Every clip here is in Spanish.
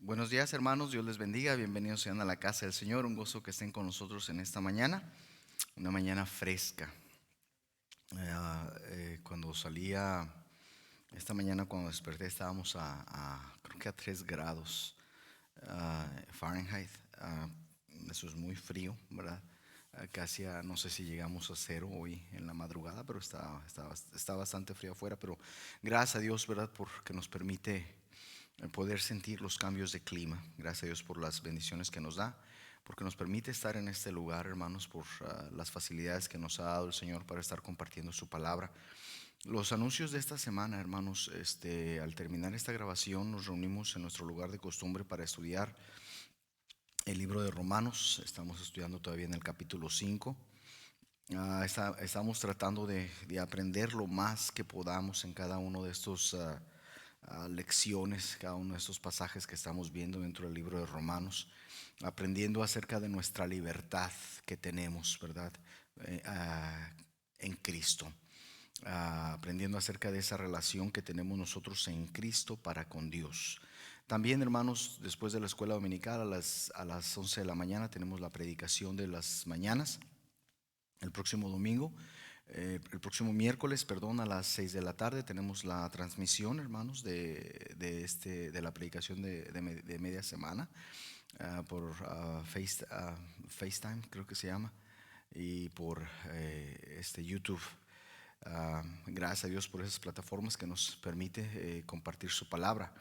Buenos días, hermanos, Dios les bendiga, bienvenidos sean a la casa del Señor. Un gozo que estén con nosotros en esta mañana, una mañana fresca. Cuando salía esta mañana, cuando desperté, estábamos creo que a 3 grados Fahrenheit. Eso es muy frío, ¿verdad? Casi no sé si llegamos a cero hoy en la madrugada, pero está bastante frío afuera. Pero gracias a Dios, ¿verdad? Porque nos permite poder sentir los cambios de clima. Gracias a Dios por las bendiciones que nos da, porque nos permite estar en este lugar, hermanos, por las facilidades que nos ha dado el Señor para estar compartiendo su palabra. Los anuncios de esta semana, hermanos, al terminar esta grabación nos reunimos en nuestro lugar de costumbre para estudiar el libro de Romanos. Estamos estudiando todavía en el capítulo 5. Estamos tratando de aprender lo más que podamos en cada uno de estos lecciones, cada uno de estos pasajes que estamos viendo dentro del libro de Romanos, aprendiendo acerca de nuestra libertad que tenemos, ¿verdad? En Cristo. Aprendiendo acerca de esa relación que tenemos nosotros en Cristo para con Dios. También, hermanos, después de la escuela dominical a las 11 de la mañana tenemos la predicación de las mañanas. El próximo domingo, el próximo miércoles, perdón, a las 6 de la tarde tenemos la transmisión, hermanos, de la predicación de media semana por FaceTime, creo que se llama, y por YouTube. Gracias a Dios por esas plataformas que nos permite compartir su palabra.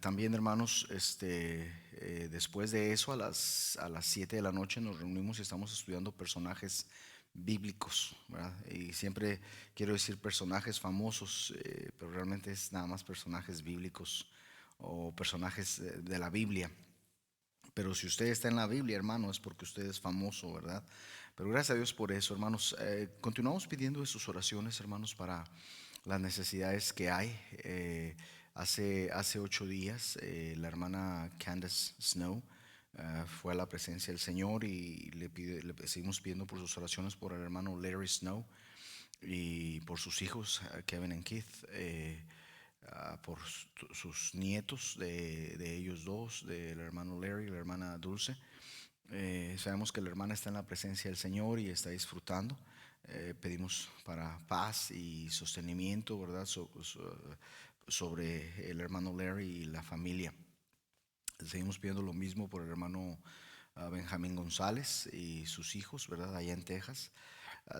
También, hermanos, después de eso, a las 7 de la noche nos reunimos y estamos estudiando personajes bíblicos, ¿verdad? Y siempre quiero decir personajes famosos, pero realmente es nada más personajes bíblicos o personajes de la Biblia. Pero si usted está en la Biblia, hermano, es porque usted es famoso, ¿verdad? Pero gracias a Dios por eso, hermanos. Continuamos pidiendo de sus oraciones, hermanos, para las necesidades que hay. Hace 8 días, la hermana Candace Snow fue a la presencia del Señor y le seguimos pidiendo por sus oraciones por el hermano Larry Snow y por sus hijos, Kevin y Keith. Por sus nietos de ellos dos, del hermano Larry y la hermana Dulce. Sabemos que la hermana está en la presencia del Señor y está disfrutando. Pedimos para paz y sostenimiento, ¿verdad? Sobre el hermano Larry y la familia. Seguimos pidiendo lo mismo por el hermano Benjamín González y sus hijos, ¿verdad? Allá en Texas.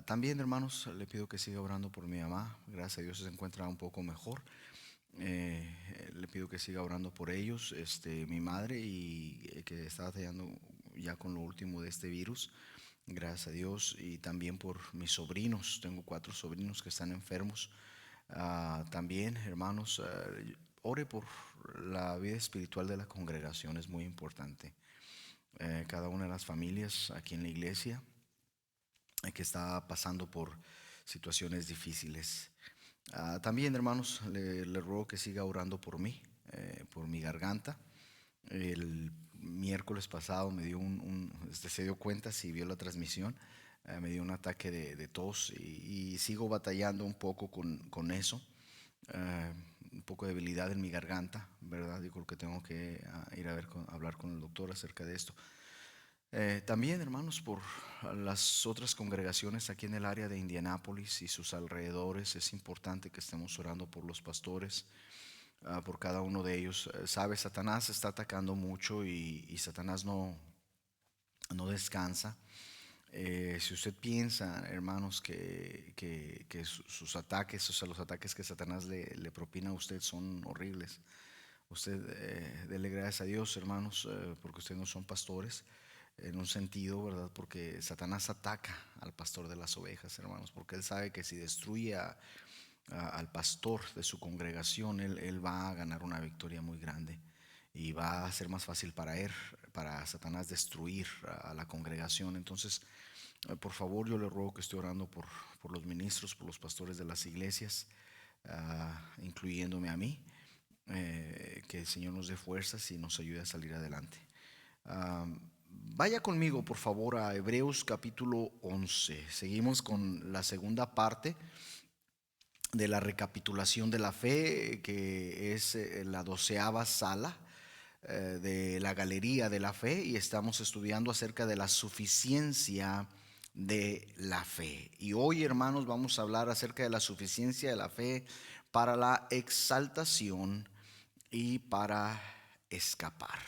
También, hermanos, le pido que siga orando por mi mamá. Gracias a Dios se encuentra un poco mejor. Le pido que siga orando por ellos, mi madre, y que está batallando ya con lo último de este virus, gracias a Dios, y también por mis sobrinos. Tengo 4 sobrinos que están enfermos. También, hermanos, ore por la vida espiritual de la congregación, es muy importante. Cada una de las familias aquí en la iglesia que está pasando por situaciones difíciles. También, hermanos, le ruego que siga orando por mí, por mi garganta. El miércoles pasado me dio se dio cuenta, si vio la transmisión, me dio un ataque de tos y sigo batallando un poco con eso. eh, un poco de debilidad en mi garganta, ¿verdad? Yo creo que tengo que ir a hablar con el doctor acerca de esto. También, hermanos, por las otras congregaciones aquí en el área de Indianápolis y sus alrededores, es importante que estemos orando por los pastores, por cada uno de ellos. Sabe, Satanás está atacando mucho y Satanás no descansa. Si usted piensa, hermanos, que sus ataques, o sea, los ataques que Satanás le propina a usted son horribles, usted dele gracias a Dios, hermanos, porque ustedes no son pastores en un sentido, ¿verdad? Porque Satanás ataca al pastor de las ovejas, hermanos, porque él sabe que si destruye al pastor de su congregación, él va a ganar una victoria muy grande y va a ser más fácil para Satanás destruir a la congregación. Entonces, por favor, yo le ruego que esté orando por los ministros, por los pastores de las iglesias, incluyéndome a mí, que el Señor nos dé fuerzas y nos ayude a salir adelante. Vaya conmigo, por favor, a Hebreos capítulo 11. Seguimos con la segunda parte de la recapitulación de la fe, que es la 12ª sala de la Galería de la Fe y estamos estudiando acerca de la suficiencia de la fe. Y hoy, hermanos, vamos a hablar acerca de la suficiencia de la fe para la exaltación y para escapar.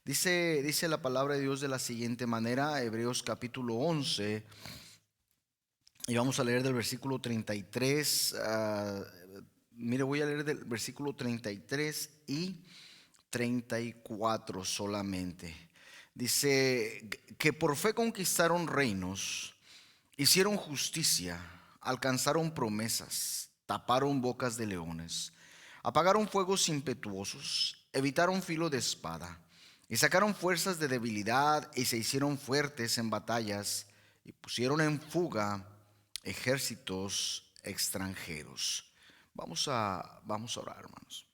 Dice la palabra de Dios de la siguiente manera, Hebreos capítulo 11, y vamos a leer del versículo 33. Mire, voy a leer del versículo 33 y 34 solamente. Dice que por fe conquistaron reinos, hicieron justicia, alcanzaron promesas, taparon bocas de leones, apagaron fuegos impetuosos, evitaron filo de espada, y sacaron fuerzas de debilidad y se hicieron fuertes en batallas y pusieron en fuga ejércitos extranjeros. Vamos a orar, hermanos.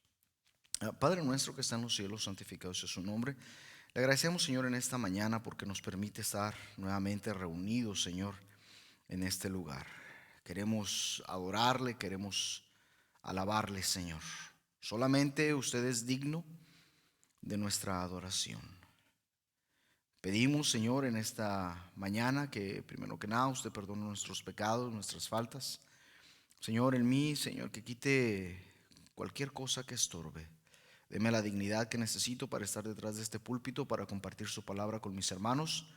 Padre nuestro que está en los cielos, santificado sea su nombre. Le agradecemos, Señor, en esta mañana porque nos permite estar nuevamente reunidos, Señor, en este lugar. Queremos adorarle, queremos alabarle, Señor. Solamente usted es digno de nuestra adoración. Pedimos, Señor, en esta mañana que primero que nada usted perdone nuestros pecados, nuestras faltas. Señor, en mí, Señor, que quite cualquier cosa que estorbe. Deme la dignidad que necesito para estar detrás de este púlpito, para compartir su palabra con mis hermanos.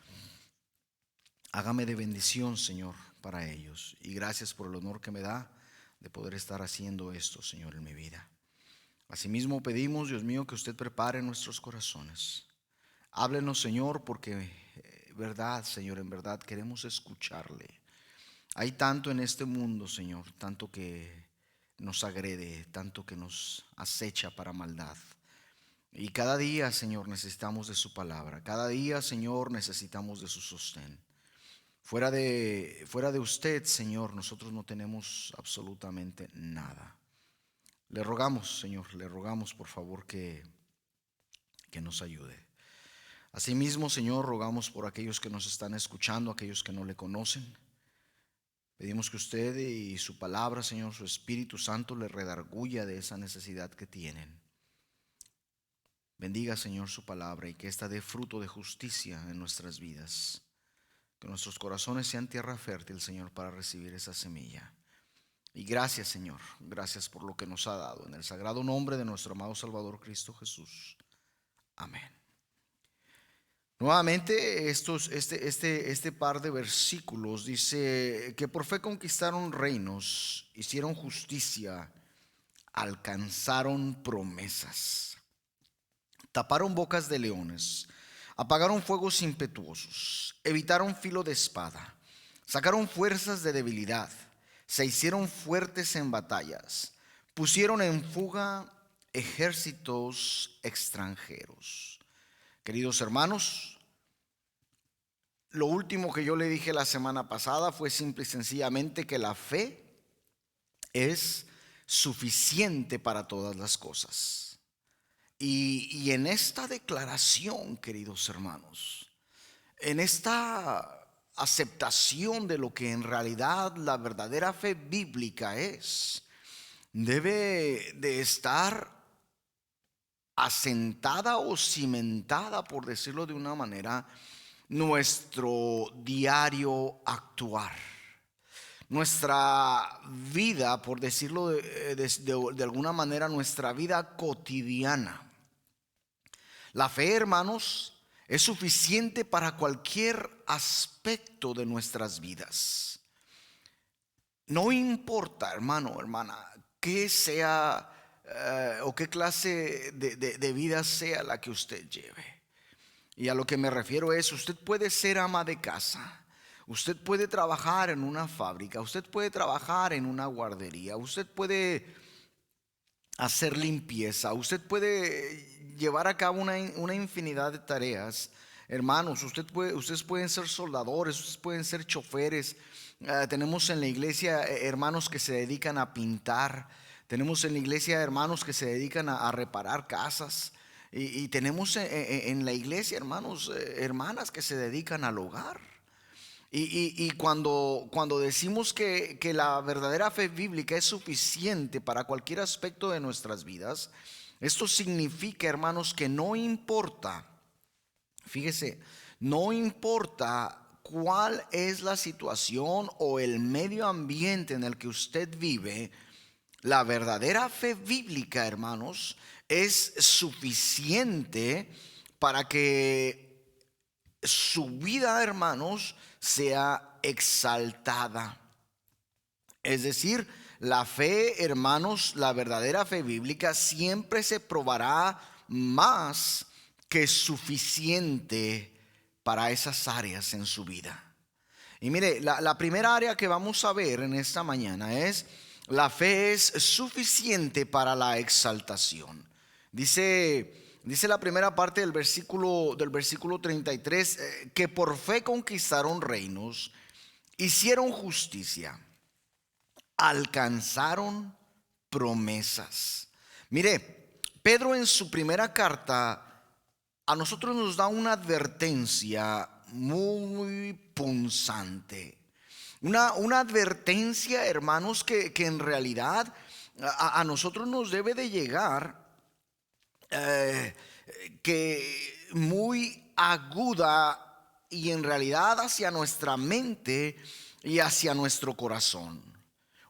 Hágame de bendición, Señor, para ellos. Y gracias por el honor que me da de poder estar haciendo esto, Señor, en mi vida. Asimismo pedimos, Dios mío, que usted prepare nuestros corazones. Háblenos, Señor, porque verdad, Señor, en verdad queremos escucharle. Hay tanto en este mundo, Señor, tanto que nos agrede, tanto que nos acecha para maldad. Y cada día, Señor, necesitamos de su palabra. Cada día, Señor, necesitamos de su sostén. Fuera de usted, Señor, nosotros no tenemos absolutamente nada. Le rogamos, Señor, le rogamos por favor que nos ayude. Asimismo, Señor, rogamos por aquellos que nos están escuchando, aquellos que no le conocen. Pedimos que usted y su palabra, Señor, su Espíritu Santo, le redarguya de esa necesidad que tienen. Bendiga, Señor, su palabra y que ésta dé fruto de justicia en nuestras vidas. Que nuestros corazones sean tierra fértil, Señor, para recibir esa semilla. Y gracias, Señor, gracias por lo que nos ha dado. En el sagrado nombre de nuestro amado Salvador Cristo Jesús. Amén. Nuevamente, este par de versículos dice que por fe conquistaron reinos, hicieron justicia, alcanzaron promesas, taparon bocas de leones, apagaron fuegos impetuosos, evitaron filo de espada, sacaron fuerzas de debilidad, se hicieron fuertes en batallas, pusieron en fuga ejércitos extranjeros. Queridos hermanos, lo último que yo le dije la semana pasada fue simple y sencillamente que la fe es suficiente para todas las cosas. Y en esta declaración, queridos hermanos, en esta aceptación de lo que en realidad la verdadera fe bíblica es, debe de estar asentada o cimentada, por decirlo de una manera, nuestro diario actuar, nuestra vida, por decirlo de alguna manera, nuestra vida cotidiana. La fe, hermanos, es suficiente para cualquier aspecto de nuestras vidas. No importa, hermano, hermana, qué sea o qué clase de vida sea la que usted lleve. Y a lo que me refiero es, usted puede ser ama de casa, usted puede trabajar en una fábrica, usted puede trabajar en una guardería, usted puede hacer limpieza, usted puede llevar a cabo una infinidad de tareas. Hermanos, ustedes pueden ser soldadores, ustedes pueden ser choferes. Tenemos en la iglesia hermanos que se dedican a pintar. Tenemos en la iglesia hermanos que se dedican a reparar casas. Y tenemos en la iglesia hermanos, hermanas que se dedican al hogar. Y cuando decimos que la verdadera fe bíblica es suficiente para cualquier aspecto de nuestras vidas, Esto significa, hermanos, que no importa, fíjese, no importa cuál es la situación o el medio ambiente en el que usted vive, la verdadera fe bíblica, hermanos, es suficiente para que su vida, hermanos, sea exaltada. Es decir, la fe, hermanos, la verdadera fe bíblica siempre se probará más que suficiente para esas áreas en su vida. Y mire, la primera área que vamos a ver en esta mañana es: la fe es suficiente para la exaltación. Dice la primera parte del versículo 33, que por fe conquistaron reinos, hicieron justicia, alcanzaron promesas. Mire, Pedro en su primera carta a nosotros nos da una advertencia muy punzante. Una advertencia, hermanos, que en realidad a nosotros nos debe de llegar, que muy aguda y en realidad hacia nuestra mente y hacia nuestro corazón.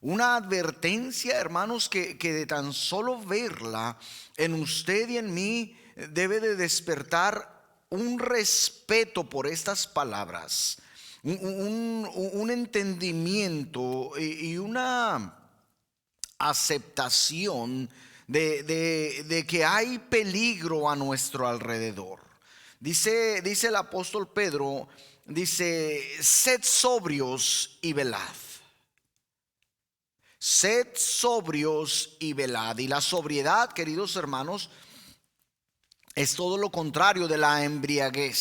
Una advertencia, hermanos, que de tan solo verla en usted y en mí debe de despertar un respeto por estas palabras, un entendimiento y una aceptación de que hay peligro a nuestro alrededor. Dice el apóstol Pedro, dice: sed sobrios y velad. Sed sobrios y velad. Y la sobriedad, queridos hermanos, es todo lo contrario de la embriaguez,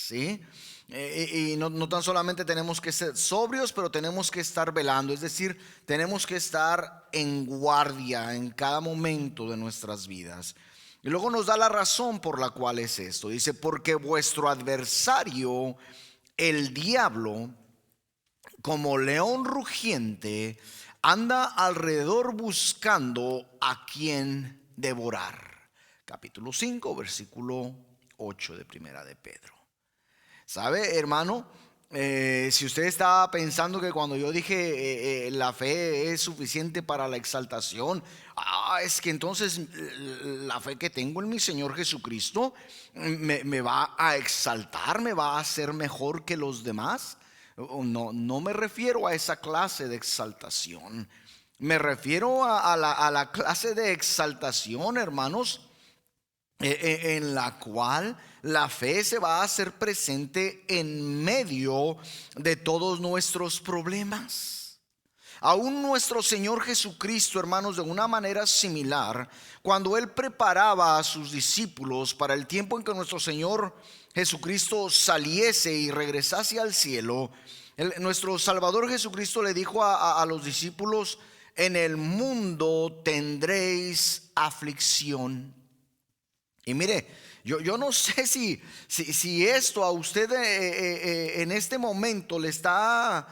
¿sí? Y no tan solamente tenemos que ser sobrios, pero tenemos que estar velando. Es decir, tenemos que estar en guardia en cada momento de nuestras vidas. Y luego nos da la razón por la cual es esto. Dice: porque vuestro adversario, el diablo, como león rugiente, anda alrededor buscando a quien devorar. Capítulo 5, versículo 8 de Primera de Pedro. ¿Sabe, hermano? Si usted estaba pensando que cuando yo dije la fe es suficiente para la exaltación, es que entonces la fe que tengo en mi Señor Jesucristo me va a exaltar, me va a hacer mejor que los demás. No me refiero a esa clase de exaltación. Me refiero a la clase de exaltación, hermanos, en la cual la fe se va a hacer presente en medio de todos nuestros problemas. Aún nuestro Señor Jesucristo, hermanos, de una manera similar, cuando Él preparaba a sus discípulos para el tiempo en que nuestro Señor Jesucristo saliese y regresase al cielo, nuestro Salvador Jesucristo le dijo a los discípulos: en el mundo tendréis aflicción. Y mire, yo no sé si esto a usted en este momento le está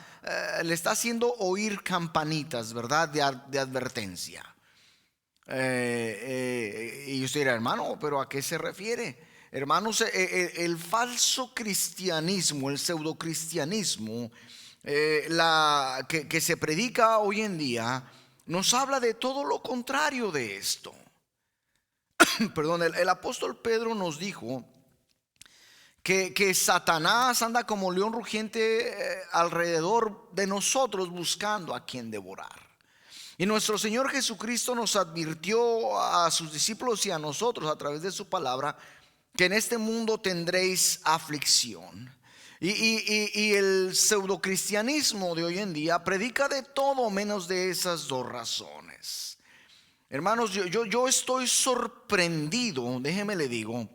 haciendo oír campanitas, ¿verdad? De advertencia. Y usted dirá: hermano, ¿pero a qué se refiere? Hermanos, el falso cristianismo, el pseudocristianismo, que se predica hoy en día, nos habla de todo lo contrario de esto. Perdón, el apóstol Pedro nos dijo que Satanás anda como león rugiente alrededor de nosotros buscando a quien devorar. Y nuestro Señor Jesucristo nos advirtió a sus discípulos y a nosotros a través de su palabra que en este mundo tendréis aflicción. Y el pseudocristianismo de hoy en día predica de todo menos de esas dos razones. Hermanos, yo estoy sorprendido, déjeme le digo,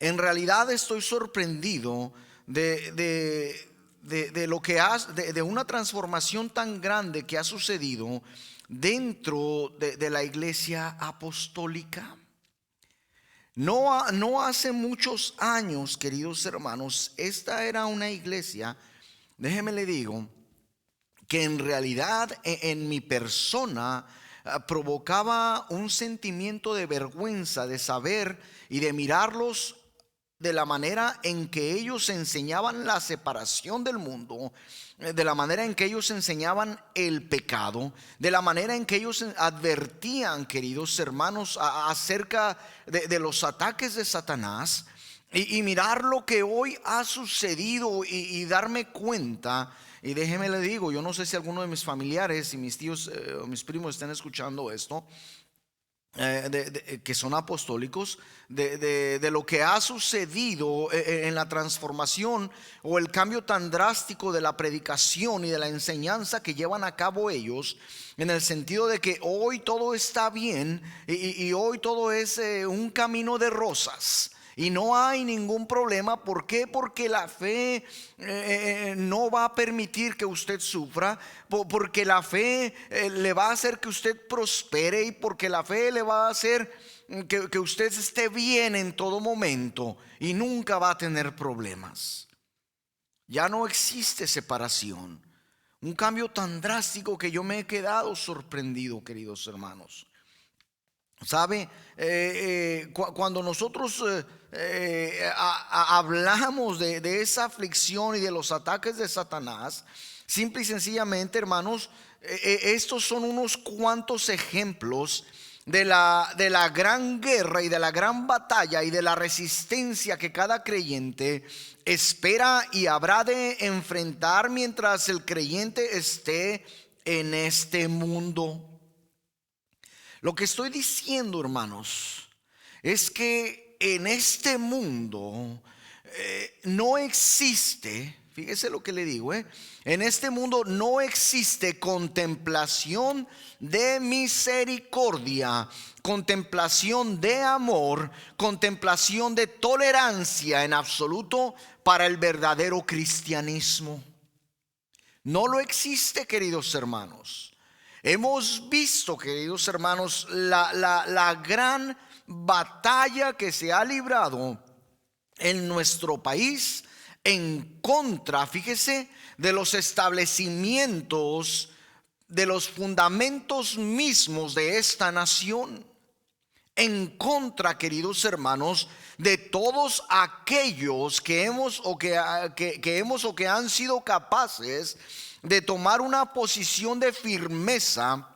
en realidad estoy sorprendido de lo que de una transformación tan grande que ha sucedido dentro de la iglesia apostólica. No hace muchos años, queridos hermanos, esta era una iglesia, déjeme le digo, que en realidad en mi persona provocaba un sentimiento de vergüenza de saber y de mirarlos de la manera en que ellos enseñaban la separación del mundo, de la manera en que ellos enseñaban el pecado, de la manera en que ellos advertían, queridos hermanos, acerca de los ataques de Satanás, y mirar lo que hoy ha sucedido y darme cuenta. Y déjeme le digo, yo no sé si alguno de mis familiares y mis tíos o mis primos están escuchando esto, que son apostólicos, de lo que ha sucedido en la transformación o el cambio tan drástico de la predicación y de la enseñanza que llevan a cabo ellos, en el sentido de que hoy todo está bien y hoy todo es un camino de rosas. Y no hay ningún problema. ¿Por qué? Porque la fe no va a permitir que usted sufra, porque la fe le va a hacer que usted prospere, y porque la fe le va a hacer que usted esté bien en todo momento y nunca va a tener problemas. Ya no existe separación. Un cambio tan drástico que yo me he quedado sorprendido, queridos hermanos. ¿Sabe? Cuando nosotros hablamos de esa aflicción y de los ataques de Satanás, simple y sencillamente, hermanos, estos son unos cuantos ejemplos de la gran guerra y de la gran batalla y de la resistencia que cada creyente espera y habrá de enfrentar mientras el creyente esté en este mundo. Lo que estoy diciendo, hermanos, es que en este mundo no existe, fíjese lo que le digo, en este mundo no existe contemplación de misericordia, contemplación de amor, contemplación de tolerancia en absoluto para el verdadero cristianismo. No lo existe, queridos hermanos. Hemos visto, queridos hermanos, la gran batalla que se ha librado en nuestro país en contra, fíjese, de los establecimientos, de los fundamentos mismos de esta nación. En contra, queridos hermanos, de todos aquellos que hemos o que han sido capaces de tomar una posición de firmeza,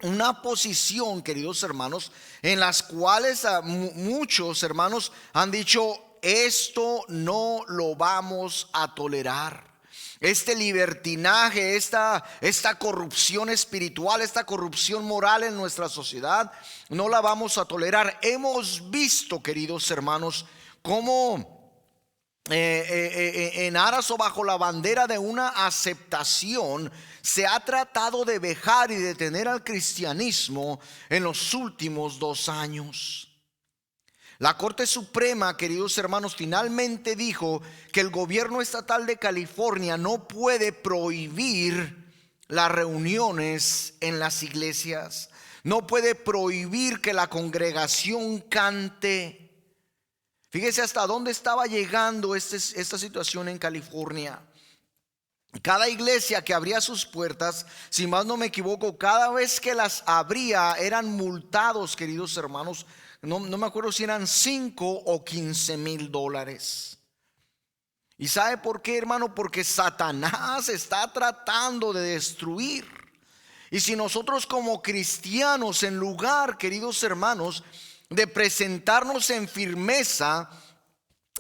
una posición, queridos hermanos, en las cuales muchos hermanos han dicho: esto no lo vamos a tolerar. Este libertinaje, esta corrupción espiritual, esta corrupción moral en nuestra sociedad, no la vamos a tolerar. Hemos visto, queridos hermanos, cómo en aras o bajo la bandera de una aceptación se ha tratado de vejar y detener al cristianismo en los últimos 2 años. La Corte Suprema, queridos hermanos, finalmente dijo que el gobierno estatal de California no puede prohibir las reuniones en las iglesias, no puede prohibir que la congregación cante. Fíjese hasta dónde estaba llegando esta situación en California. Cada iglesia que abría sus puertas, si más no me equivoco, cada vez que las abría eran multados, queridos hermanos. No me acuerdo si eran 5 o 15 mil dólares. ¿Y sabe por qué, hermano? Porque Satanás está tratando de destruir. Y si nosotros como cristianos, en lugar, queridos hermanos, de presentarnos en firmeza,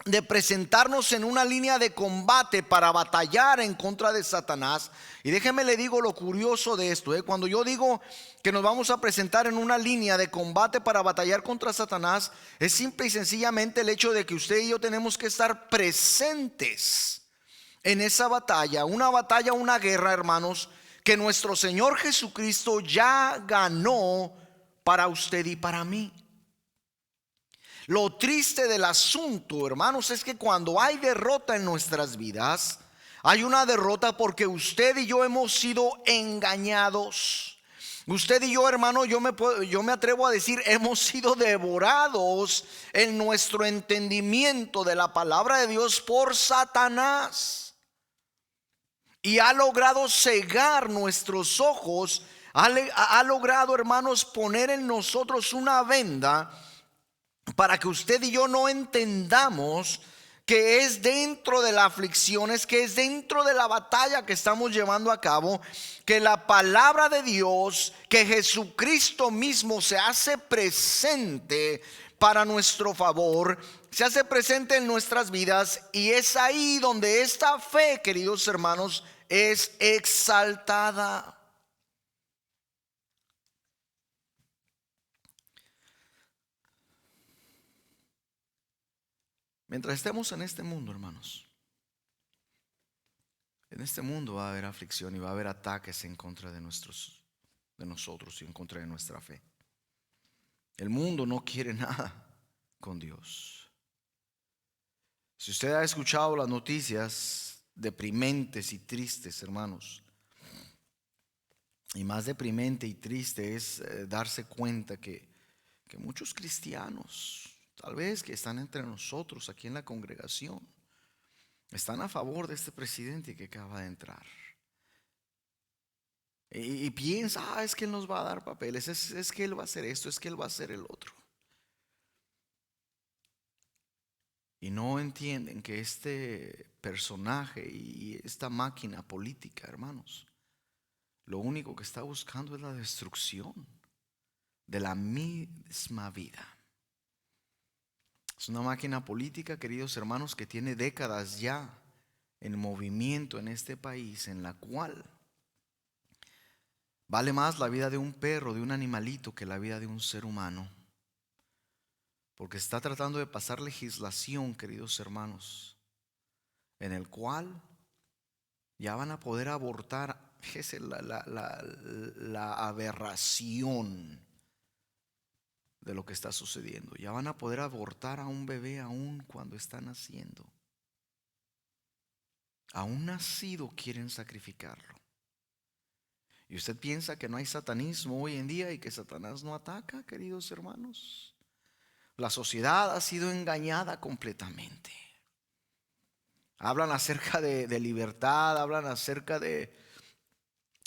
de presentarnos en una línea de combate para batallar en contra de Satanás. Y déjeme le digo lo curioso de esto, cuando yo digo que nos vamos a presentar en una línea de combate para batallar contra Satanás, es simple y sencillamente el hecho de que usted y yo tenemos que estar presentes en esa batalla, una guerra, hermanos, que nuestro Señor Jesucristo ya ganó para usted y para mí. Lo triste del asunto, hermanos, es que cuando hay derrota en nuestras vidas, hay una derrota porque usted y yo hemos sido engañados. Usted y yo, hermano, yo me atrevo a decir, hemos sido devorados en nuestro entendimiento de la palabra de Dios por Satanás. Y ha logrado cegar nuestros ojos ha logrado, hermanos, poner en nosotros una venda para que usted y yo no entendamos que es dentro de las aflicciones, que es dentro de la batalla que estamos llevando a cabo, que la palabra de Dios, que Jesucristo mismo se hace presente para nuestro favor, se hace presente en nuestras vidas, y es ahí donde esta fe, queridos hermanos, es exaltada. Mientras estemos en este mundo, hermanos, en este mundo va a haber aflicción y va a haber ataques en contra de nosotros y en contra de nuestra fe. El mundo no quiere nada con Dios. Si usted ha escuchado las noticias deprimentes y tristes, hermanos, y más deprimente y triste es darse cuenta que muchos cristianos, tal vez que están entre nosotros aquí en la congregación, están a favor de este presidente que acaba de entrar. Y piensa, es que él nos va a dar papeles, es que él va a hacer esto, es que él va a hacer el otro. Y no entienden que este personaje y esta máquina política, hermanos, lo único que está buscando es la destrucción de la misma vida. Es una máquina política, queridos hermanos, que tiene décadas ya en movimiento en este país, en la cual vale más la vida de un perro, de un animalito, que la vida de un ser humano. Porque está tratando de pasar legislación, queridos hermanos, en el cual ya van a poder abortar. Fíjese la aberración de lo que está sucediendo. Ya van a poder abortar a un bebé aún cuando está naciendo. Aún nacido quieren sacrificarlo. ¿Y usted piensa que no hay satanismo hoy en día y que Satanás no ataca, queridos hermanos? La sociedad ha sido engañada completamente. Hablan acerca de libertad, hablan acerca de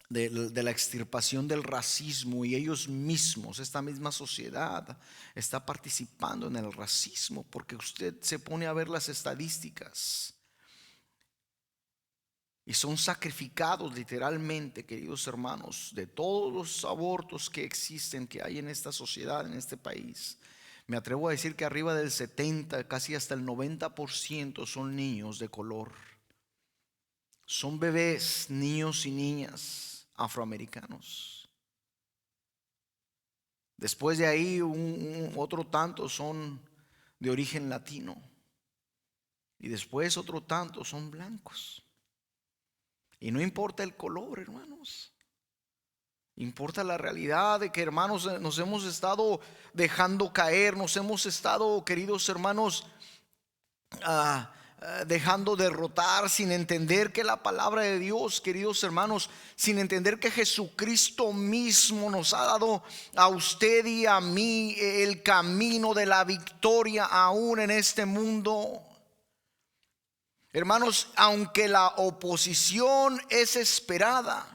la extirpación del racismo, y ellos mismos, esta misma sociedad, está participando en el racismo, porque usted se pone a ver las estadísticas y son sacrificados literalmente, queridos hermanos, de todos los abortos que existen, que hay en esta sociedad, en este país. Me atrevo a decir que arriba del 70, casi hasta el 90% son niños de color. Son bebés, niños y niñas afroamericanos. Después de ahí otro tanto son de origen latino, y después otro tanto son blancos. Y no importa el color, hermanos, importa la realidad de que, hermanos, nos hemos estado dejando caer, nos hemos estado, queridos hermanos, dejando derrotar, sin entender que la palabra de Dios, queridos hermanos, sin entender que Jesucristo mismo nos ha dado a usted y a mí el camino de la victoria aún en este mundo. Hermanos, aunque la oposición es esperada,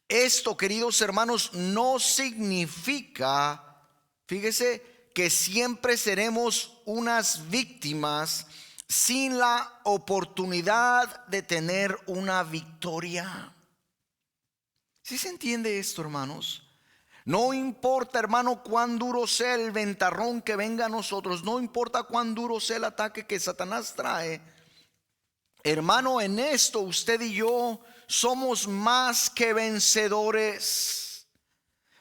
esto, queridos hermanos, no significa, fíjese, que siempre seremos unas víctimas sin la oportunidad de tener una victoria. ¿Sí se entiende esto, hermanos? No importa, hermano, cuán duro sea el ventarrón que venga a nosotros, no importa cuán duro sea el ataque que Satanás trae, hermano, en esto usted y yo somos más que vencedores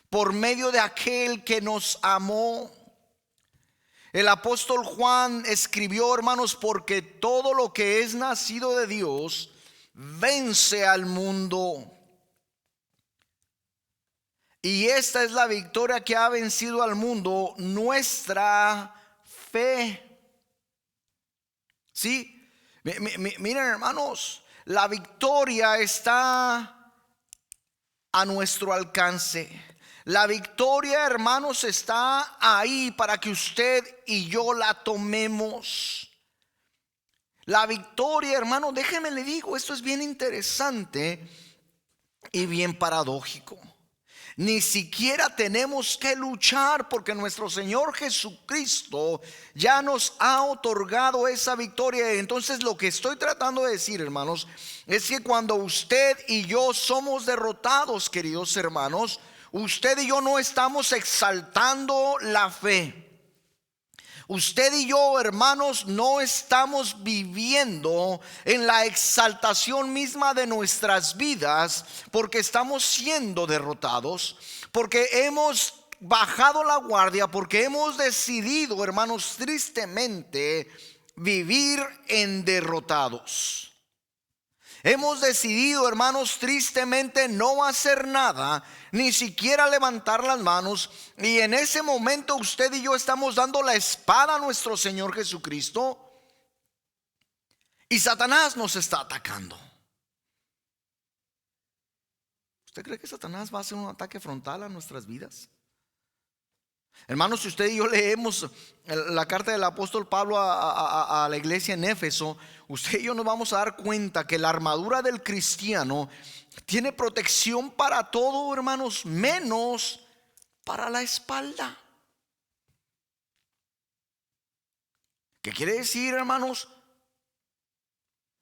por medio de aquel que nos amó. El apóstol Juan escribió, hermanos, porque todo lo que es nacido de Dios vence al mundo. Y esta es la victoria que ha vencido al mundo, nuestra fe. Sí, miren, hermanos, la victoria está a nuestro alcance. La victoria, hermanos, está ahí para que usted y yo la tomemos. La victoria, hermano, déjeme le digo, esto es bien interesante. y bien paradójico. Ni siquiera tenemos que luchar porque nuestro Señor Jesucristo ya nos ha otorgado esa victoria. Entonces lo que estoy tratando de decir, hermanos, es que cuando usted y yo somos derrotados, queridos hermanos, usted y yo no estamos exaltando la fe. Usted y yo, hermanos, no estamos viviendo en la exaltación misma de nuestras vidas porque estamos siendo derrotados, porque hemos bajado la guardia, porque hemos decidido, hermanos, tristemente vivir en derrotados. Hemos decidido, hermanos, tristemente no hacer nada, ni siquiera levantar las manos. Y en ese momento usted y yo estamos dando la espada a nuestro Señor Jesucristo. Y Satanás nos está atacando. ¿Usted cree que Satanás va a hacer un ataque frontal a nuestras vidas? Hermanos, si usted y yo leemos la carta del apóstol Pablo a la iglesia en Éfeso, usted y yo nos vamos a dar cuenta que la armadura del cristiano tiene protección para todo, hermanos, menos para la espalda. ¿Qué quiere decir, hermanos?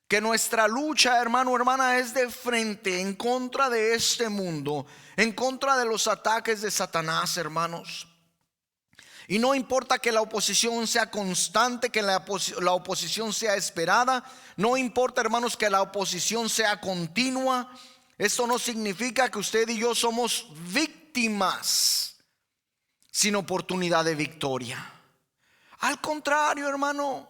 Que nuestra lucha, hermano, hermana, es de frente, en contra de este mundo, en contra de los ataques de Satanás, hermanos. Y no importa que la oposición sea constante, que la oposición sea esperada. No importa, hermanos, que la oposición sea continua. Esto no significa que usted y yo somos víctimas sin oportunidad de victoria. Al contrario, hermano.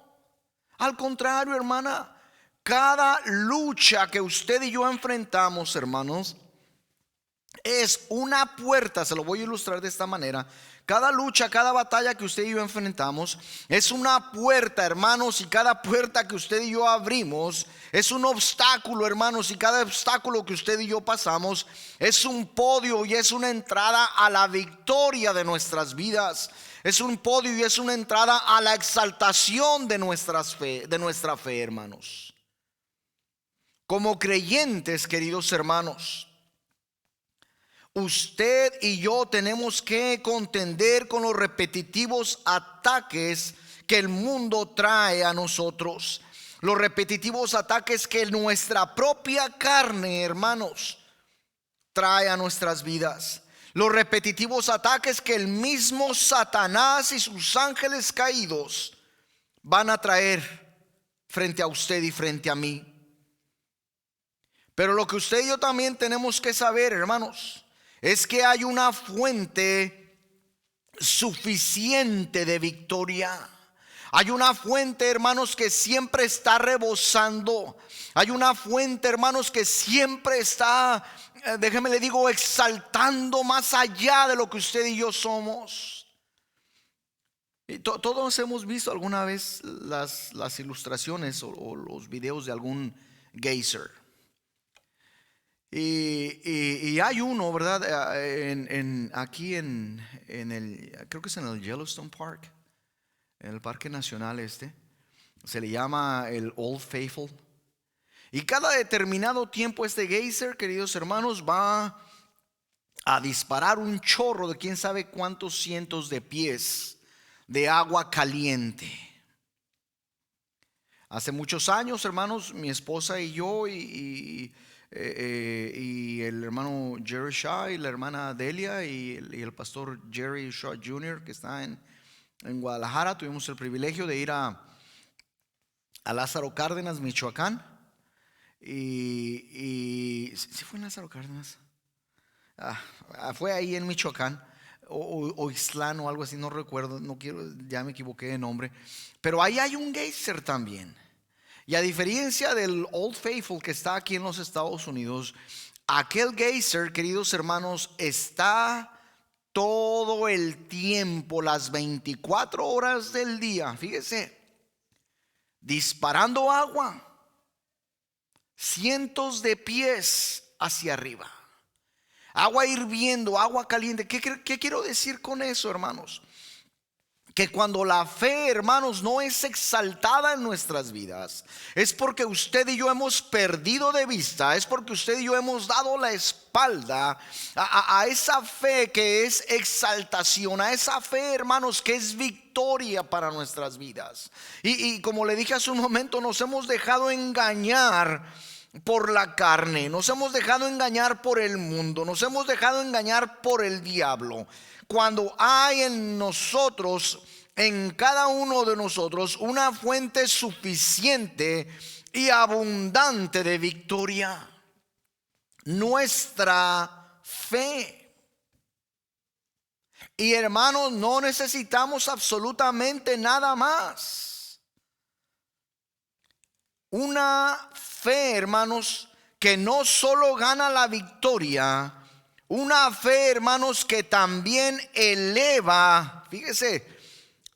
Al contrario, hermana. Cada lucha que usted y yo enfrentamos, hermanos, es una puerta. Se lo voy a ilustrar de esta manera. Cada lucha, cada batalla que usted y yo enfrentamos es una puerta, hermanos, y cada puerta que usted y yo abrimos es un obstáculo, hermanos, y cada obstáculo que usted y yo pasamos es un podio y es una entrada a la victoria de nuestras vidas. Es un podio y es una entrada a la exaltación de nuestra fe, hermanos. Como creyentes, queridos hermanos, usted y yo tenemos que contender con los repetitivos ataques que el mundo trae a nosotros. Los repetitivos ataques que nuestra propia carne, hermanos, trae a nuestras vidas. Los repetitivos ataques que el mismo Satanás y sus ángeles caídos van a traer frente a usted y frente a mí. Pero lo que usted y yo también tenemos que saber, hermanos, es que hay una fuente suficiente de victoria. Hay una fuente, hermanos, que siempre está rebosando. Hay una fuente, hermanos, que siempre está, déjeme le digo, exaltando más allá de lo que usted y yo somos. Y todos hemos visto alguna vez las ilustraciones o los videos de algún geyser. Y hay uno, ¿verdad? Aquí en el, creo que es en el Yellowstone Park, en el Parque Nacional se le llama el Old Faithful. Y cada determinado tiempo este geyser, queridos hermanos, va a disparar un chorro de quién sabe cuántos cientos de pies de agua caliente. Hace muchos años, hermanos, mi esposa y yo y el hermano Jerry Shaw y la hermana Delia y el pastor Jerry Shaw Jr. que está en Guadalajara, tuvimos el privilegio de ir a Lázaro Cárdenas, Michoacán. Y ¿sí fue en Lázaro Cárdenas? Fue ahí en Michoacán o Ixtlán o algo así, no recuerdo, no quiero, ya me equivoqué de nombre. Pero ahí hay un geyser también. Y a diferencia del Old Faithful que está aquí en los Estados Unidos, aquel geyser, queridos hermanos, está todo el tiempo, las 24 horas del día, fíjese, disparando agua, cientos de pies hacia arriba, agua hirviendo, agua caliente. ¿Qué quiero decir con eso, hermanos? que cuando la fe, hermanos, no es exaltada en nuestras vidas, es porque usted y yo hemos perdido de vista, es porque usted y yo hemos dado la espalda a esa fe que es exaltación, a esa fe, hermanos, que es victoria para nuestras vidas. Y como le dije hace un momento, nos hemos dejado engañar por la carne, nos hemos dejado engañar por el mundo, nos hemos dejado engañar por el diablo. Cuando hay en nosotros, en cada uno de nosotros, una fuente suficiente y abundante de victoria, nuestra fe. Y hermanos, no necesitamos absolutamente nada más. Una fe, hermanos, que no solo gana la victoria, una fe, hermanos, que también eleva, fíjese,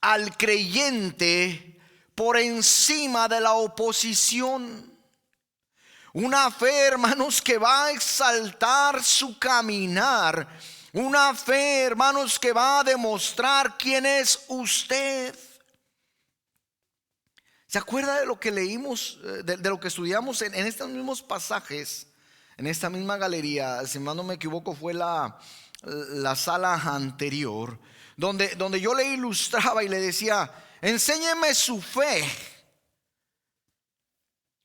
al creyente por encima de la oposición. Una fe, hermanos, que va a exaltar su caminar. Una fe, hermanos, que va a demostrar quién es usted. ¿Se acuerda de lo que leímos, de lo que estudiamos en estos mismos pasajes, en esta misma galería? Si mal no me equivoco, fue la sala anterior, donde yo le ilustraba y le decía: enséñeme su fe,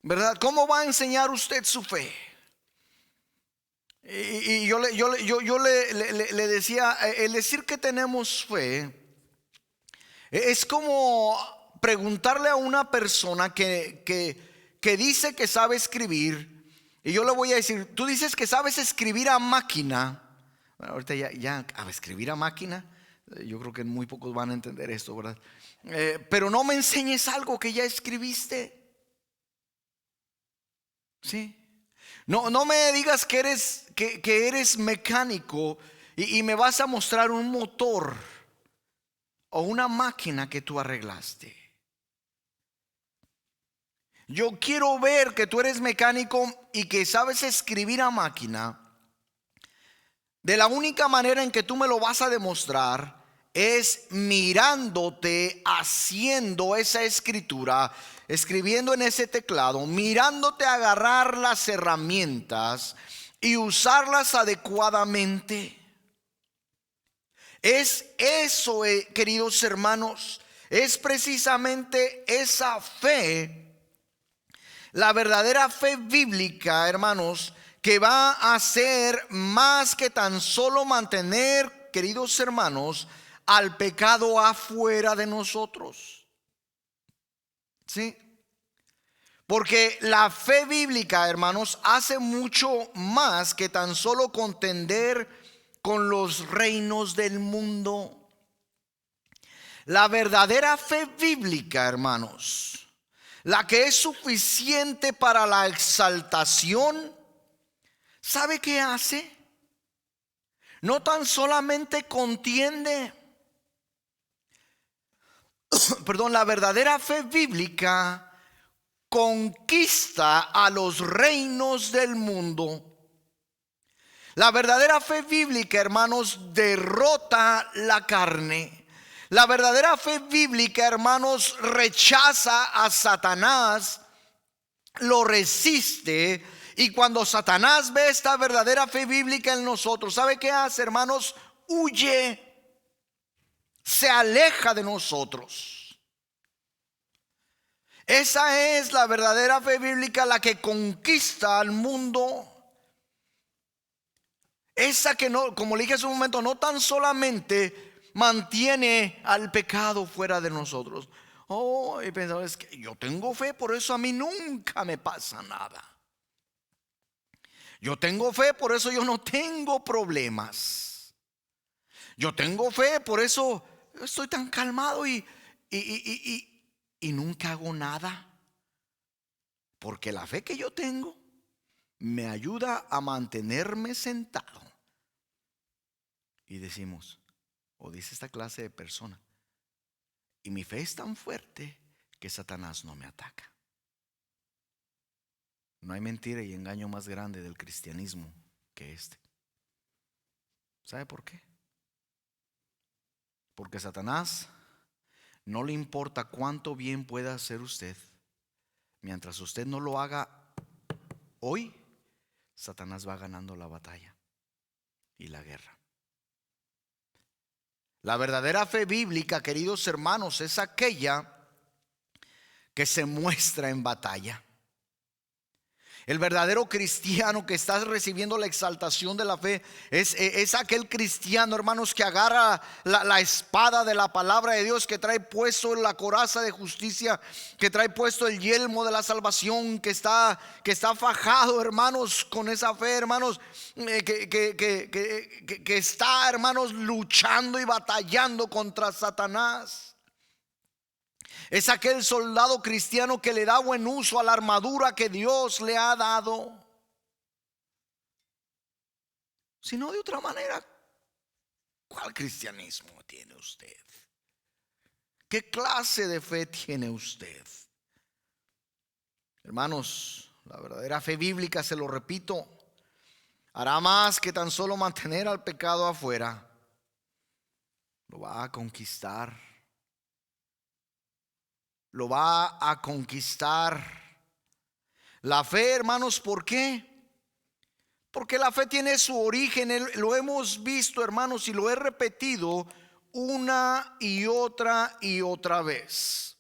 ¿verdad? ¿Cómo va a enseñar usted su fe? Y yo le decía, el decir que tenemos fe es como preguntarle a una persona que dice que sabe escribir, y yo le voy a decir: tú dices que sabes escribir a máquina. Bueno, ahorita ya a escribir a máquina, yo creo que muy pocos van a entender esto, ¿verdad? Pero no me enseñes algo que ya escribiste. ¿Sí? No me digas que eres mecánico y me vas a mostrar un motor o una máquina que tú arreglaste. Yo quiero ver que tú eres mecánico y que sabes escribir a máquina. De la única manera en que tú me lo vas a demostrar es mirándote haciendo esa escritura, escribiendo en ese teclado, mirándote agarrar las herramientas y usarlas adecuadamente. Es eso, queridos hermanos, es precisamente esa fe, la verdadera fe bíblica, hermanos, que va a hacer más que tan solo mantener, queridos hermanos, al pecado afuera de nosotros. ¿Sí? Porque la fe bíblica, hermanos, hace mucho más que tan solo contender con los reinos del mundo. La verdadera fe bíblica, hermanos, la que es suficiente para la exaltación, ¿sabe qué hace? No tan solamente contiende, perdón, la verdadera fe bíblica conquista a los reinos del mundo. La verdadera fe bíblica, hermanos, derrota la carne. La verdadera fe bíblica, hermanos, rechaza a Satanás, lo resiste. Y cuando Satanás ve esta verdadera fe bíblica en nosotros, ¿sabe qué hace, hermanos? Huye, se aleja de nosotros. Esa es la verdadera fe bíblica, la que conquista al mundo. Esa que no, como le dije hace un momento, no tan solamente mantiene al pecado fuera de nosotros. Oh, y pensaba, es que yo tengo fe, por eso a mí nunca me pasa nada. Yo tengo fe, por eso yo no tengo problemas. Yo tengo fe, por eso estoy tan calmado y nunca hago nada. Porque la fe que yo tengo me ayuda a mantenerme sentado. Y decimos, o dice esta clase de persona: y mi fe es tan fuerte que Satanás no me ataca. No hay mentira y engaño más grande del cristianismo que este. ¿Sabe por qué? Porque Satanás No le importa cuánto bien pueda hacer usted. Mientras usted no lo haga hoy, Satanás va ganando la batalla y la guerra. La verdadera fe bíblica, queridos hermanos, es aquella que se muestra en batalla. El verdadero cristiano que está recibiendo la exaltación de la fe es aquel cristiano, hermanos, que agarra la espada de la palabra de Dios, que trae puesto la coraza de justicia, que trae puesto el yelmo de la salvación, que está fajado, hermanos, con esa fe, hermanos, que está, hermanos, luchando y batallando contra Satanás. Es aquel soldado cristiano que le da buen uso a la armadura que Dios le ha dado. Si no, de otra manera, ¿cuál cristianismo tiene usted? ¿Qué clase de fe tiene usted? Hermanos, la verdadera fe bíblica, se lo repito, hará más que tan solo mantener al pecado afuera. Lo va a conquistar. Lo va a conquistar. La fe, hermanos, ¿por qué? Porque la fe tiene su origen, lo hemos visto, hermanos, y lo he repetido una y otra vez.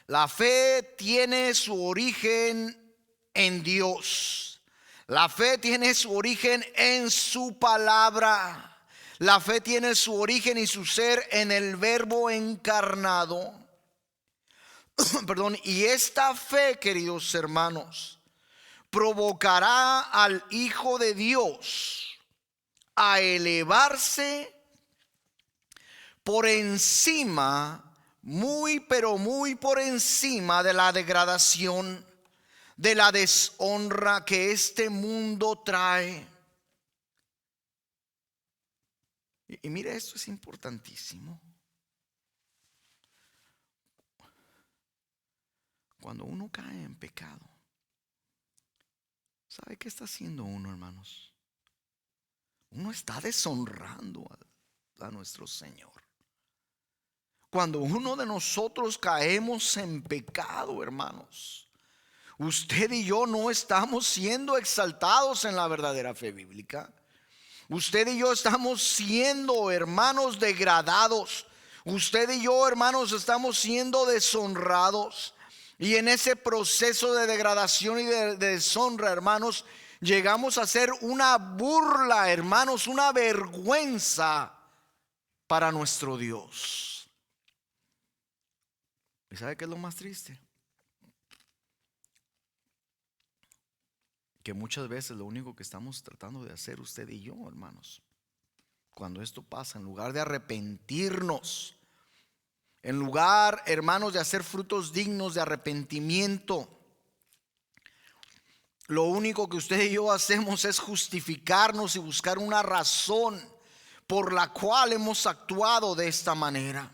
La fe tiene su origen en Dios. La fe tiene su origen en su palabra. La fe tiene su origen y su ser en el Verbo encarnado. Perdón, y esta fe, queridos hermanos, provocará al Hijo de Dios a elevarse por encima, muy pero muy por encima de la degradación, de la deshonra que este mundo trae. Y mire, esto es importantísimo. Cuando uno cae en pecado, ¿sabe qué está haciendo uno, hermanos? Uno está deshonrando a nuestro Señor. Cuando uno de nosotros caemos en pecado, hermanos, usted y yo no estamos siendo exaltados en la verdadera fe bíblica. Usted y yo estamos siendo, hermanos, degradados. Usted y yo, hermanos, estamos siendo deshonrados. Y en ese proceso de degradación y de deshonra, hermanos, llegamos a ser una burla, hermanos, una vergüenza para nuestro Dios. ¿Y sabe qué es lo más triste? Que muchas veces lo único que estamos tratando de hacer usted y yo, hermanos, cuando esto pasa, en lugar de arrepentirnos, en lugar, hermanos, de hacer frutos dignos de arrepentimiento, lo único que usted y yo hacemos es justificarnos y buscar una razón por la cual hemos actuado de esta manera.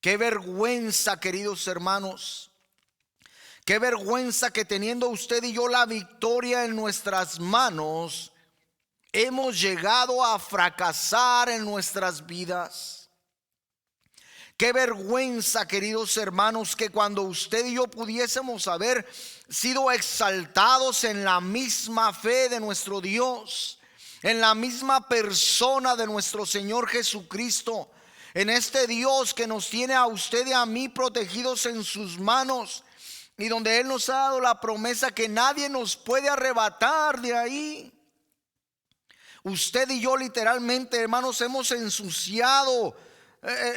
Qué vergüenza, queridos hermanos. Qué vergüenza que teniendo usted y yo la victoria en nuestras manos, hemos llegado a fracasar en nuestras vidas. Qué vergüenza, queridos hermanos, que cuando usted y yo pudiésemos haber sido exaltados en la misma fe de nuestro Dios, en la misma persona de nuestro Señor Jesucristo, en este Dios que nos tiene a usted y a mí protegidos en sus manos, y donde Él nos ha dado la promesa que nadie nos puede arrebatar de ahí. Usted y yo literalmente, hermanos, hemos ensuciado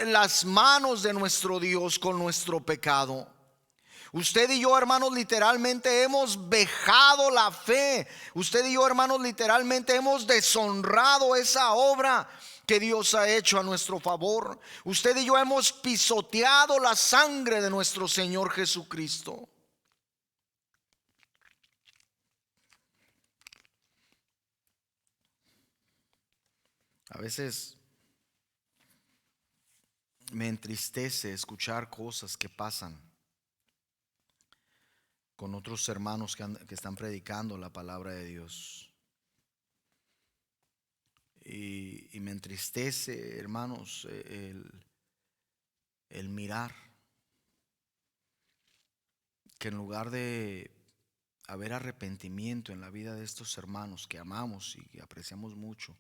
las manos de nuestro Dios con nuestro pecado. Usted y yo, hermanos, literalmente hemos vejado la fe. Usted y yo, hermanos, literalmente hemos deshonrado esa obra que Dios ha hecho a nuestro favor. Usted y yo hemos pisoteado la sangre de nuestro Señor Jesucristo. A veces me entristece escuchar cosas que pasan con otros hermanos que están predicando la palabra de Dios. Y y me entristece, hermanos, el mirar que en lugar de haber arrepentimiento en la vida de estos hermanos que amamos y que apreciamos mucho,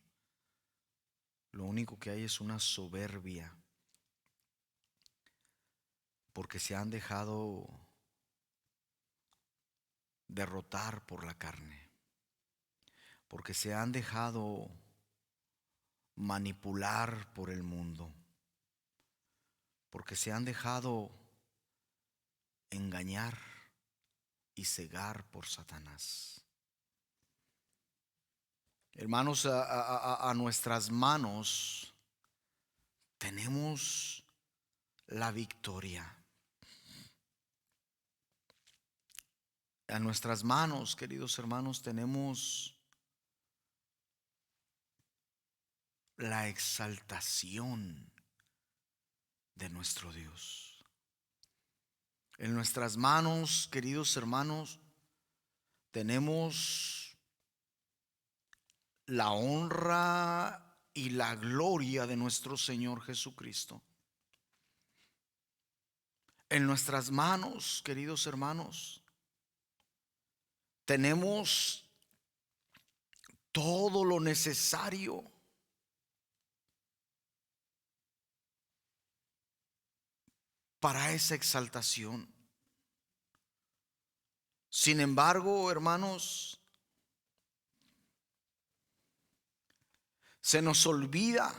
lo único que hay es una soberbia, porque se han dejado derrotar por la carne, porque se han dejado manipular por el mundo, porque se han dejado engañar y cegar por Satanás. Hermanos, a nuestras manos tenemos la victoria. A nuestras manos, queridos hermanos, tenemos la exaltación de nuestro Dios. En nuestras manos, queridos hermanos, tenemos la honra y la gloria de nuestro Señor Jesucristo. En nuestras manos, queridos hermanos, tenemos todo lo necesario para esa exaltación. Sin embargo, hermanos, se nos olvida.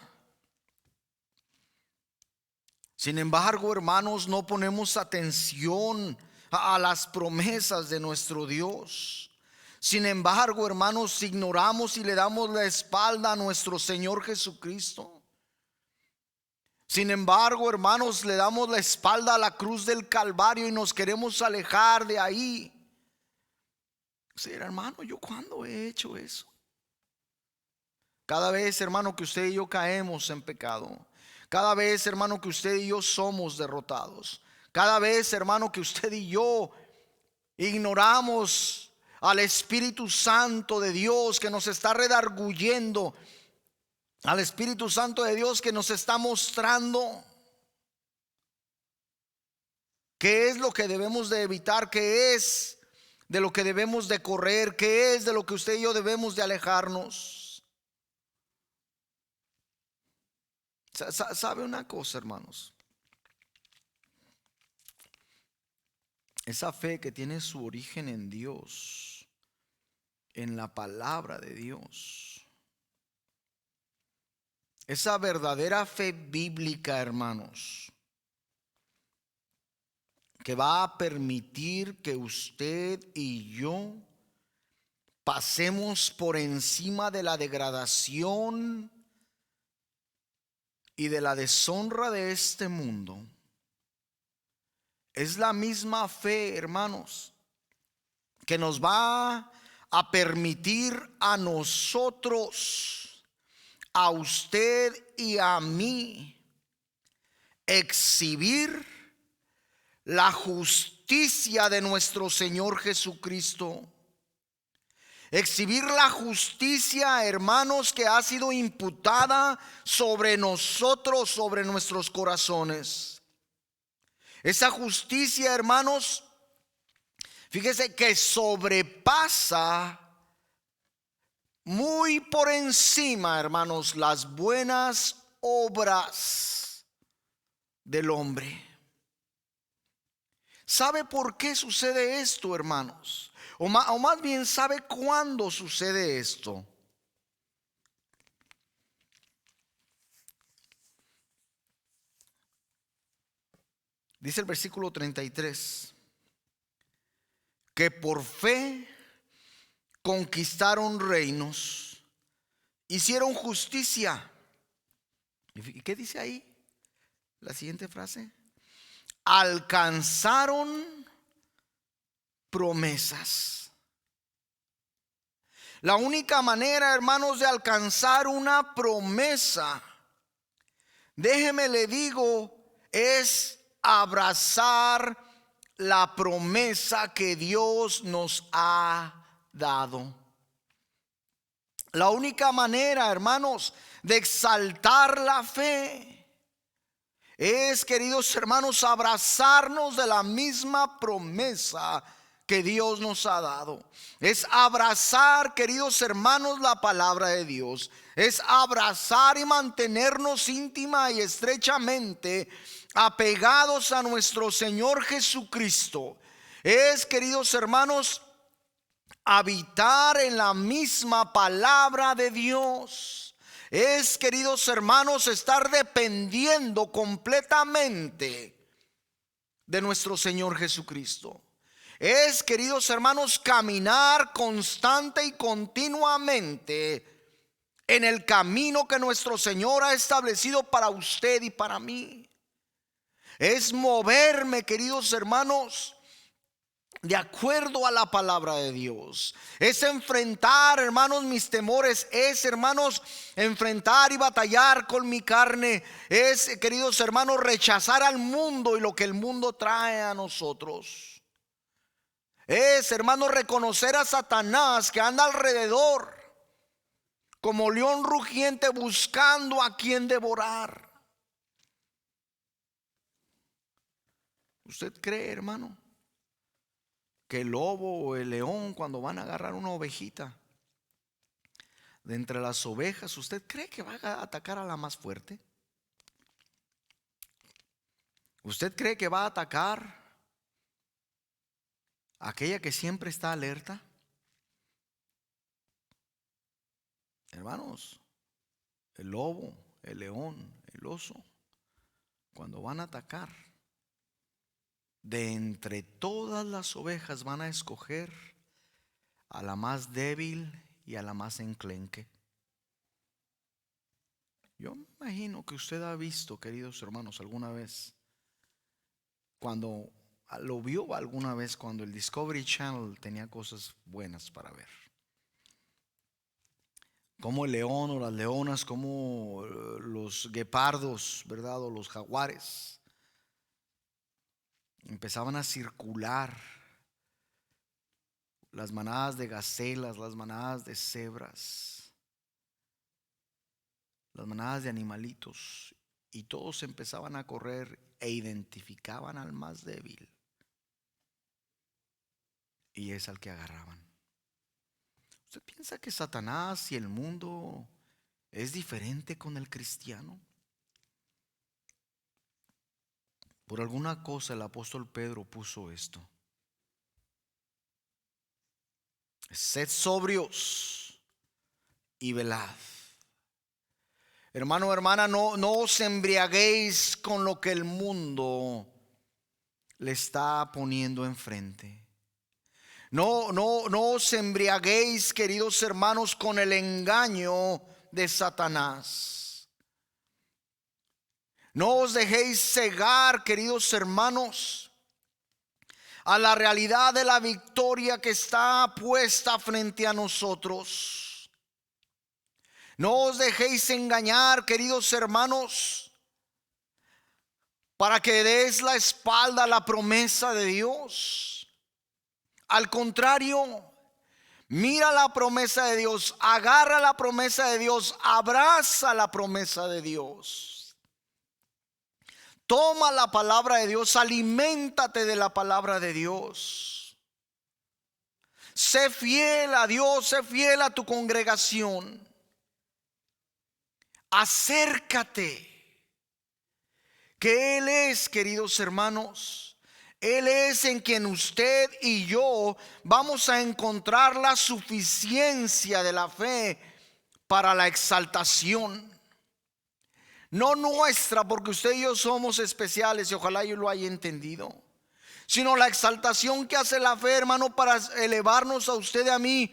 Sin embargo, hermanos, no ponemos atención a las promesas de nuestro Dios. Sin embargo, hermanos, ignoramos y le damos la espalda a nuestro Señor Jesucristo. Sin embargo, hermanos, le damos la espalda a la cruz del Calvario y nos queremos alejar de ahí. Sí, hermano, ¿yo cuándo he hecho eso? Cada vez, hermano, que usted y yo caemos en pecado, cada vez, hermano, que usted y yo somos derrotados, cada vez, hermano, que usted y yo ignoramos al Espíritu Santo de Dios que nos está redarguyendo, al Espíritu Santo de Dios que nos está mostrando qué es lo que debemos de evitar, qué es de lo que debemos de correr, qué es de lo que usted y yo debemos de alejarnos. ¿Sabe una cosa, hermanos? Esa fe que tiene su origen en Dios, en la palabra de Dios, esa verdadera fe bíblica, hermanos, que va a permitir que usted y yo pasemos por encima de la degradación y de la deshonra de este mundo. Es la misma fe, hermanos, que nos va a permitir a nosotros, a usted y a mí, exhibir la justicia de nuestro Señor Jesucristo. Exhibir la justicia, hermanos, que ha sido imputada sobre nosotros, sobre nuestros corazones. Esa justicia, hermanos, fíjese que sobrepasa muy por encima, hermanos, las buenas obras del hombre. ¿Sabe por qué sucede esto, hermanos? O más bien, ¿sabe cuándo sucede esto? Dice el versículo 33, que por fe conquistaron reinos, hicieron justicia. ¿Y qué dice ahí? La siguiente frase: alcanzaron promesas. La única manera, hermanos, de alcanzar una promesa, déjeme le digo, es abrazar la promesa que Dios nos ha dado. La única manera, hermanos, de exaltar la fe es, queridos hermanos, abrazarnos de la misma promesa que Dios nos ha dado. Es abrazar, queridos hermanos, la palabra de Dios. Es abrazar y mantenernos íntima y estrechamente apegados a nuestro Señor Jesucristo. Es, queridos hermanos, habitar en la misma palabra de Dios. Es, queridos hermanos, estar dependiendo completamente de nuestro Señor Jesucristo. Es, queridos hermanos, caminar constante y continuamente en el camino que nuestro Señor ha establecido para usted y para mí. Es moverme, queridos hermanos, de acuerdo a la palabra de Dios. Es enfrentar, hermanos, mis temores. Es, hermanos, enfrentar y batallar con mi carne. Es, queridos hermanos, rechazar al mundo y lo que el mundo trae a nosotros. Es, hermanos, reconocer a Satanás que anda alrededor como león rugiente buscando a quien devorar. ¿Usted cree, hermano, que el lobo o el león, cuando van a agarrar una ovejita de entre las ovejas, usted cree que va a atacar a la más fuerte? ¿Usted cree que va a atacar a aquella que siempre está alerta? Hermanos, el lobo, el león, el oso, cuando van a atacar, de entre todas las ovejas van a escoger a la más débil y a la más enclenque. Yo me imagino que usted ha visto, queridos hermanos, alguna vez, cuando lo vio alguna vez, cuando el Discovery Channel tenía cosas buenas para ver, como el león o las leonas, como los guepardos, ¿verdad? O los jaguares empezaban a circular, las manadas de gacelas, las manadas de cebras, las manadas de animalitos, y todos empezaban a correr e identificaban al más débil, y es al que agarraban. ¿Usted piensa que Satanás y el mundo es diferente con el cristiano? Por alguna cosa el apóstol Pedro puso esto: sed sobrios y velad. Hermano, hermana, no os embriaguéis con lo que el mundo le está poniendo enfrente. No os embriaguéis, queridos hermanos, con el engaño de Satanás. No os dejéis cegar, queridos hermanos, a la realidad de la victoria que está puesta frente a nosotros. No os dejéis engañar, queridos hermanos, para que des la espalda a la promesa de Dios. Al contrario, mira la promesa de Dios, agarra la promesa de Dios, abraza la promesa de Dios. Toma la palabra de Dios, aliméntate de la palabra de Dios. Sé fiel a Dios, sé fiel a tu congregación. Acércate, que Él es, queridos hermanos, Él es en quien usted y yo vamos a encontrar la suficiencia de la fe para la exaltación. No nuestra, porque usted y yo somos especiales y ojalá yo lo haya entendido, sino la exaltación que hace la fe, hermano, para elevarnos a usted y a mí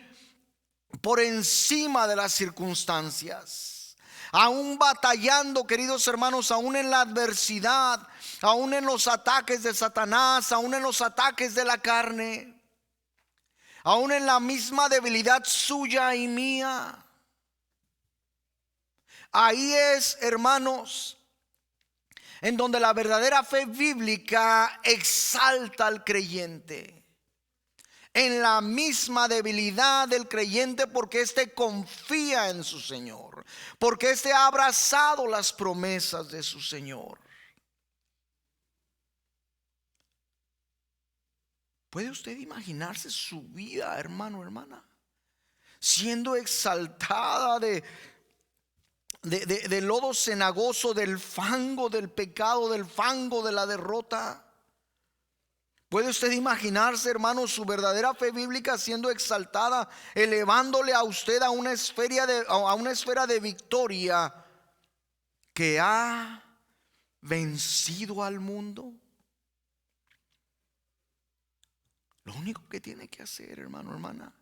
por encima de las circunstancias. Aún batallando, queridos hermanos, aún en la adversidad, aún en los ataques de Satanás, aún en los ataques de la carne, aún en la misma debilidad suya y mía. Ahí es, hermanos, en donde la verdadera fe bíblica exalta al creyente, en la misma debilidad del creyente, porque éste confía en su Señor, porque éste ha abrazado las promesas de su Señor. ¿Puede usted imaginarse su vida, hermano, hermana, siendo exaltada de lodo cenagoso, del fango del pecado, del fango de la derrota? ¿Puede usted imaginarse, hermano, su verdadera fe bíblica siendo exaltada, elevándole a usted a una esfera de victoria que ha vencido al mundo? Lo único que tiene que hacer, hermano, hermana,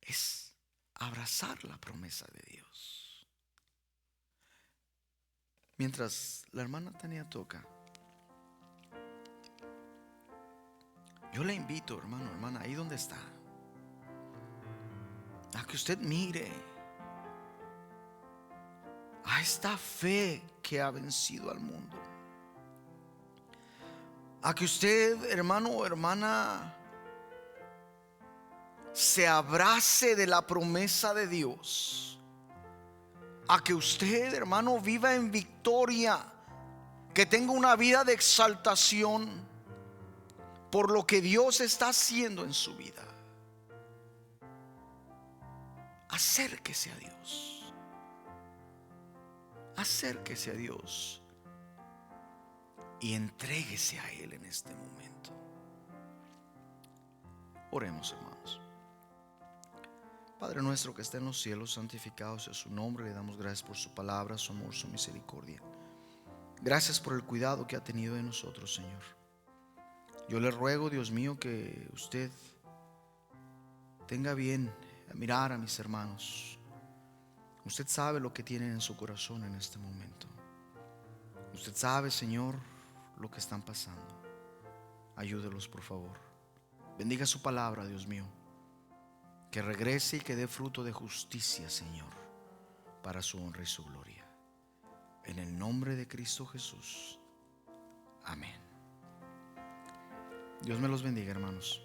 es abrazar la promesa de Dios. Mientras la hermana Tania toca, yo le invito, hermano, hermana, ahí donde está, a que usted mire a esta fe que ha vencido al mundo. A que usted, hermano o hermana, se abrace de la promesa de Dios. A que usted, hermano, viva en victoria, que tenga una vida de exaltación por lo que Dios está haciendo en su vida. Acérquese a Dios. Acérquese a Dios y entréguese a Él en este momento. Oremos, hermanos. Padre nuestro que está en los cielos, santificado sea su nombre. Le damos gracias por su palabra, su amor, su misericordia. Gracias por el cuidado que ha tenido de nosotros, Señor. Yo le ruego, Dios mío, que usted tenga bien a mirar a mis hermanos. Usted sabe lo que tienen en su corazón en este momento. Usted sabe, Señor, lo que están pasando. Ayúdelos, por favor. Bendiga su palabra, Dios mío, que regrese y que dé fruto de justicia, Señor, para su honra y su gloria. En el nombre de Cristo Jesús. Amén. Dios me los bendiga, hermanos.